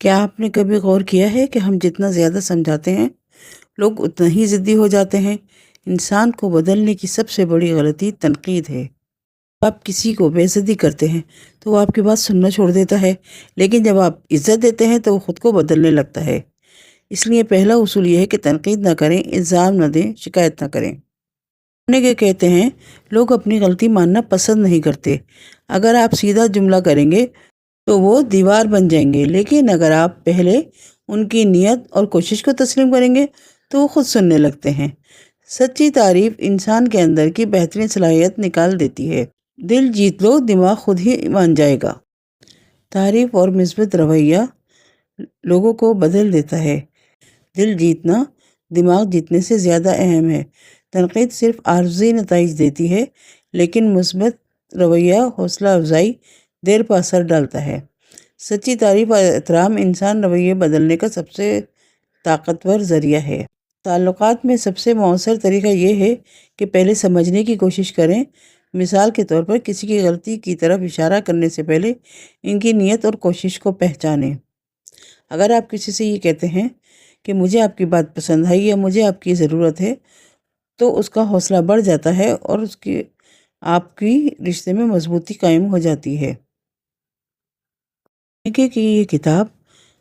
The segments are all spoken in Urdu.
کیا آپ نے کبھی غور کیا ہے کہ ہم جتنا زیادہ سمجھاتے ہیں لوگ اتنا ہی ضدی ہو جاتے ہیں؟ انسان کو بدلنے کی سب سے بڑی غلطی تنقید ہے۔ آپ کسی کو بے عزتی کرتے ہیں تو وہ آپ کی بات سننا چھوڑ دیتا ہے، لیکن جب آپ عزت دیتے ہیں تو وہ خود کو بدلنے لگتا ہے۔ اس لیے پہلا اصول یہ ہے کہ تنقید نہ کریں، الزام نہ دیں، شکایت نہ کریں۔ کے کہتے ہیں لوگ اپنی غلطی ماننا پسند نہیں کرتے۔ اگر آپ سیدھا جملہ کریں گے تو وہ دیوار بن جائیں گے، لیکن اگر آپ پہلے ان کی نیت اور کوشش کو تسلیم کریں گے تو وہ خود سننے لگتے ہیں۔ سچی تعریف انسان کے اندر کی بہترین صلاحیت نکال دیتی ہے۔ دل جیت لو، دماغ خود ہی مان جائے گا۔ تعریف اور مثبت رویہ لوگوں کو بدل دیتا ہے۔ دل جیتنا دماغ جیتنے سے زیادہ اہم ہے۔ تنقید صرف عارضی نتائج دیتی ہے، لیکن مثبت رویہ حوصلہ افزائی دیر پر اثر ڈالتا ہے۔ سچی تعریف اور احترام انسان رویے بدلنے کا سب سے طاقتور ذریعہ ہے۔ تعلقات میں سب سے مؤثر طریقہ یہ ہے کہ پہلے سمجھنے کی کوشش کریں۔ مثال کے طور پر کسی کی غلطی کی طرف اشارہ کرنے سے پہلے ان کی نیت اور کوشش کو پہچانیں۔ اگر آپ کسی سے یہ کہتے ہیں کہ مجھے آپ کی بات پسند آئی یا مجھے آپ کی ضرورت ہے، تو اس کا حوصلہ بڑھ جاتا ہے اور آپ کی رشتے میں مضبوطی قائم ہو جاتی ہے۔ کہ یہ کتاب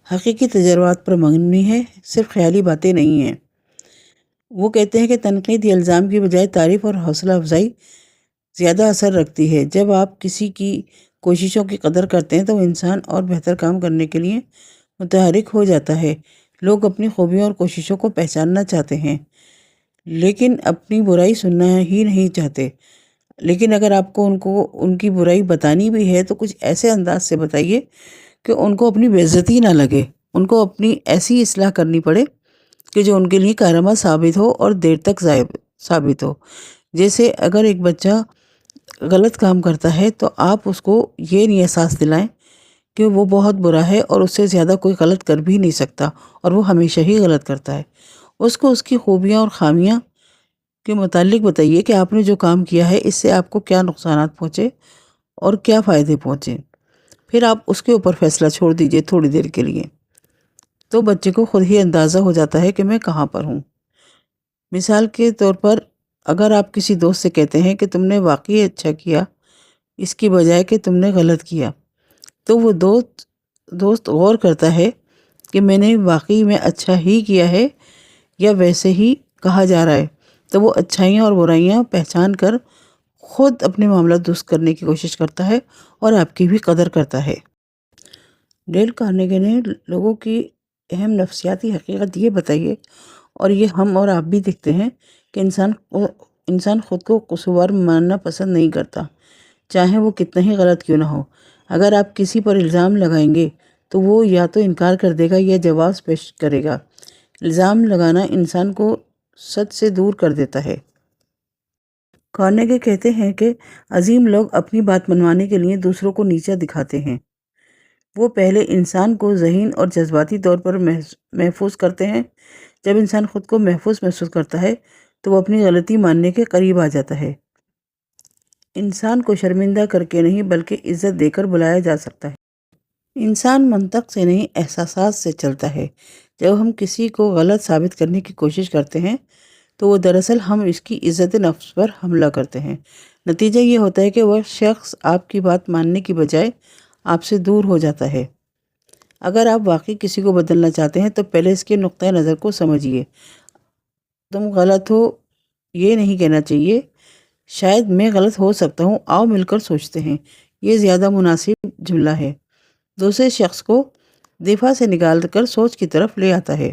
حقیقی تجربات پر مبنی ہے، صرف خیالی باتیں نہیں ہیں۔ وہ کہتے ہیں کہ تنقید یا الزام کی بجائے تعریف اور حوصلہ افزائی زیادہ اثر رکھتی ہے۔ جب آپ کسی کی کوششوں کی قدر کرتے ہیں تو وہ انسان اور بہتر کام کرنے کے لیے متحرک ہو جاتا ہے۔ لوگ اپنی خوبیوں اور کوششوں کو پہچاننا چاہتے ہیں، لیکن اپنی برائی سننا ہی نہیں چاہتے۔ لیکن اگر آپ کو ان کی برائی بتانی بھی ہے تو کچھ ایسے انداز سے بتائیے کہ ان کو اپنی بے عزتی نہ لگے، ان کو اپنی ایسی اصلاح کرنی پڑے کہ جو ان کے لیے کارآمد ثابت ہو اور دیر تک ثابت ہو۔ جیسے اگر ایک بچہ غلط کام کرتا ہے تو آپ اس کو یہ نہیں احساس دلائیں کہ وہ بہت برا ہے اور اس سے زیادہ کوئی غلط کر بھی نہیں سکتا اور وہ ہمیشہ ہی غلط کرتا ہے۔ اس کو اس کی خوبیاں اور خامیاں کے متعلق بتائیے کہ آپ نے جو کام کیا ہے اس سے آپ کو کیا نقصانات پہنچے اور کیا فائدے پہنچے۔ پھر آپ اس کے اوپر فیصلہ چھوڑ دیجئے تھوڑی دیر کے لیے، تو بچے کو خود ہی اندازہ ہو جاتا ہے کہ میں کہاں پر ہوں۔ مثال کے طور پر اگر آپ کسی دوست سے کہتے ہیں کہ تم نے واقعی اچھا کیا اس کی بجائے کہ تم نے غلط کیا، تو وہ دوست غور کرتا ہے کہ میں نے واقعی میں اچھا ہی کیا ہے یا ویسے ہی کہا جا رہا ہے، تو وہ اچھائیاں اور برائیاں پہچان کر خود اپنے معاملات درست کرنے کی کوشش کرتا ہے اور آپ کی بھی قدر کرتا ہے۔ ڈیل کارنیگی نے لوگوں کی اہم نفسیاتی حقیقت یہ بتائی ہے، اور یہ ہم اور آپ بھی دیکھتے ہیں کہ انسان خود کو قصوروار ماننا پسند نہیں کرتا، چاہے وہ کتنا ہی غلط کیوں نہ ہو۔ اگر آپ کسی پر الزام لگائیں گے تو وہ یا تو انکار کر دے گا یا جواز پیش کرے گا۔ الزام لگانا انسان کو سچ سے دور کر دیتا ہے۔ کارنیگی کہتے ہیں کہ عظیم لوگ اپنی بات منوانے کے لیے دوسروں کو نیچا دکھاتے ہیں۔ وہ پہلے انسان کو ذہین اور جذباتی طور پر محفوظ کرتے ہیں۔ جب انسان خود کو محفوظ محسوس کرتا ہے تو وہ اپنی غلطی ماننے کے قریب آ جاتا ہے۔ انسان کو شرمندہ کر کے نہیں بلکہ عزت دے کر بلایا جا سکتا ہے۔ انسان منطق سے نہیں احساسات سے چلتا ہے۔ جب ہم کسی کو غلط ثابت کرنے کی کوشش کرتے ہیں تو وہ دراصل ہم اس کی عزت نفس پر حملہ کرتے ہیں۔ نتیجہ یہ ہوتا ہے کہ وہ شخص آپ کی بات ماننے کی بجائے آپ سے دور ہو جاتا ہے۔ اگر آپ واقعی کسی کو بدلنا چاہتے ہیں تو پہلے اس کے نقطۂ نظر کو سمجھیے۔ تم غلط ہو یہ نہیں کہنا چاہیے، شاید میں غلط ہو سکتا ہوں، آؤ مل کر سوچتے ہیں، یہ زیادہ مناسب جملہ ہے۔ دوسرے شخص کو دفاع سے نکال کر سوچ کی طرف لے آتا ہے۔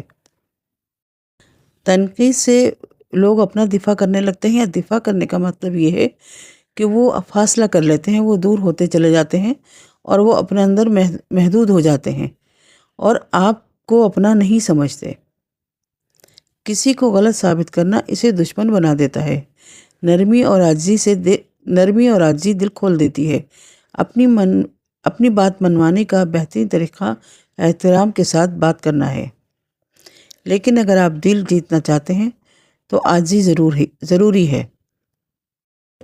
تنقید سے لوگ اپنا دفاع کرنے لگتے ہیں، یا دفاع کرنے کا مطلب یہ ہے کہ وہ فاصلہ کر لیتے ہیں، وہ دور ہوتے چلے جاتے ہیں اور وہ اپنے اندر محدود ہو جاتے ہیں اور آپ کو اپنا نہیں سمجھتے۔ کسی کو غلط ثابت کرنا اسے دشمن بنا دیتا ہے۔ نرمی اور عاجزی دل کھول دیتی ہے۔ اپنی بات منوانے کا بہترین طریقہ احترام کے ساتھ بات کرنا ہے، لیکن اگر آپ دل جیتنا چاہتے ہیں تو عاجزی ضروری ہے۔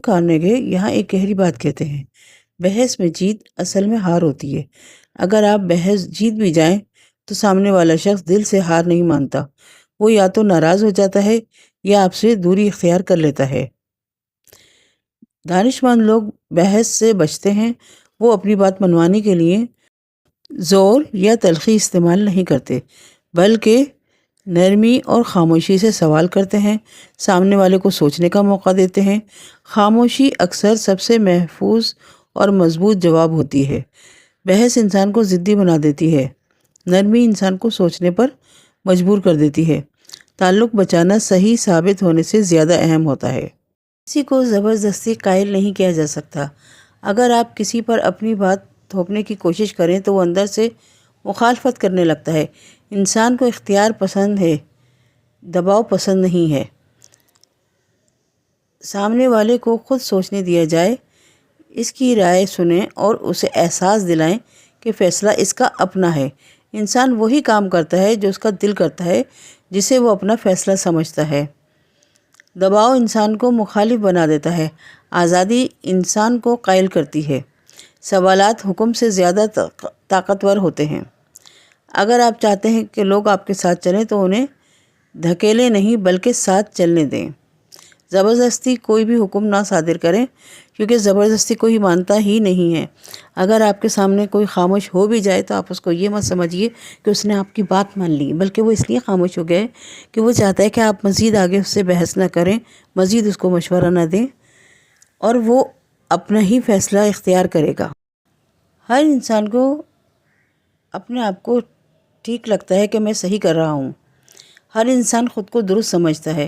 کارنیگی یہاں ایک گہری بات کہتے ہیں، بحث میں جیت اصل میں ہار ہوتی ہے۔ اگر آپ بحث جیت بھی جائیں تو سامنے والا شخص دل سے ہار نہیں مانتا، وہ یا تو ناراض ہو جاتا ہے یا آپ سے دوری اختیار کر لیتا ہے۔ دانشمند لوگ بحث سے بچتے ہیں، وہ اپنی بات منوانے کے لیے زور یا تلخی استعمال نہیں کرتے، بلکہ نرمی اور خاموشی سے سوال کرتے ہیں، سامنے والے کو سوچنے کا موقع دیتے ہیں۔ خاموشی اکثر سب سے محفوظ اور مضبوط جواب ہوتی ہے۔ بحث انسان کو ضدی بنا دیتی ہے، نرمی انسان کو سوچنے پر مجبور کر دیتی ہے۔ تعلق بچانا صحیح ثابت ہونے سے زیادہ اہم ہوتا ہے۔ کسی کو زبردستی قائل نہیں کیا جا سکتا۔ اگر آپ کسی پر اپنی بات تھوپنے کی کوشش کریں تو وہ اندر سے مخالفت کرنے لگتا ہے۔ انسان کو اختیار پسند ہے، دباؤ پسند نہیں ہے۔ سامنے والے کو خود سوچنے دیا جائے، اس کی رائے سنیں اور اسے احساس دلائیں کہ فیصلہ اس کا اپنا ہے۔ انسان وہی کام کرتا ہے جو اس کا دل کرتا ہے، جسے وہ اپنا فیصلہ سمجھتا ہے۔ دباؤ انسان کو مخالف بنا دیتا ہے، آزادی انسان کو قائل کرتی ہے۔ سوالات حکم سے زیادہ طاقتور ہوتے ہیں۔ اگر آپ چاہتے ہیں کہ لوگ آپ کے ساتھ چلیں تو انہیں دھکیلیں نہیں بلکہ ساتھ چلنے دیں۔ زبردستی کوئی بھی حکم نہ صادر کریں، کیونکہ زبردستی کوئی مانتا ہی نہیں ہے۔ اگر آپ کے سامنے کوئی خاموش ہو بھی جائے تو آپ اس کو یہ مت سمجھیے کہ اس نے آپ کی بات مان لی، بلکہ وہ اس لیے خاموش ہو گئے کہ وہ چاہتا ہے کہ آپ مزید آگے اس سے بحث نہ کریں، مزید اس کو مشورہ نہ دیں، اور وہ اپنا ہی فیصلہ اختیار کرے گا۔ ہر انسان کو اپنے آپ کو ٹھیک لگتا ہے کہ میں صحیح کر رہا ہوں۔ ہر انسان خود کو درست سمجھتا ہے،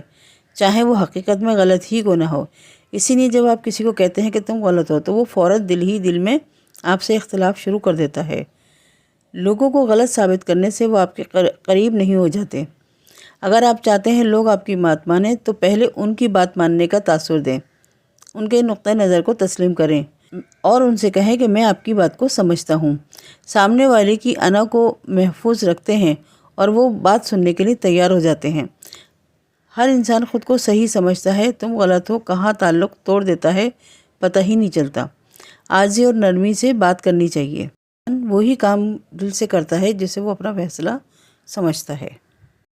چاہے وہ حقیقت میں غلط ہی کو نہ ہو۔ اسی لیے جب آپ کسی کو کہتے ہیں کہ تم غلط ہو تو وہ فوراً دل ہی دل میں آپ سے اختلاف شروع کر دیتا ہے۔ لوگوں کو غلط ثابت کرنے سے وہ آپ کے قریب نہیں ہو جاتے۔ اگر آپ چاہتے ہیں لوگ آپ کی بات مانیں تو پہلے ان کی بات ماننے کا تاثر دیں، ان کے نقطہ نظر کو تسلیم کریں اور ان سے کہیں کہ میں آپ کی بات کو سمجھتا ہوں۔ سامنے والے کی انا کو محفوظ رکھتے ہیں اور وہ بات سننے کے لیے تیار ہو جاتے ہیں۔ ہر انسان خود کو صحیح سمجھتا ہے، تم غلط ہو کہاں تعلق توڑ دیتا ہے پتہ ہی نہیں چلتا۔ عاجزی اور نرمی سے بات کرنی چاہیے۔ وہی کام دل سے کرتا ہے جسے وہ اپنا فیصلہ سمجھتا ہے۔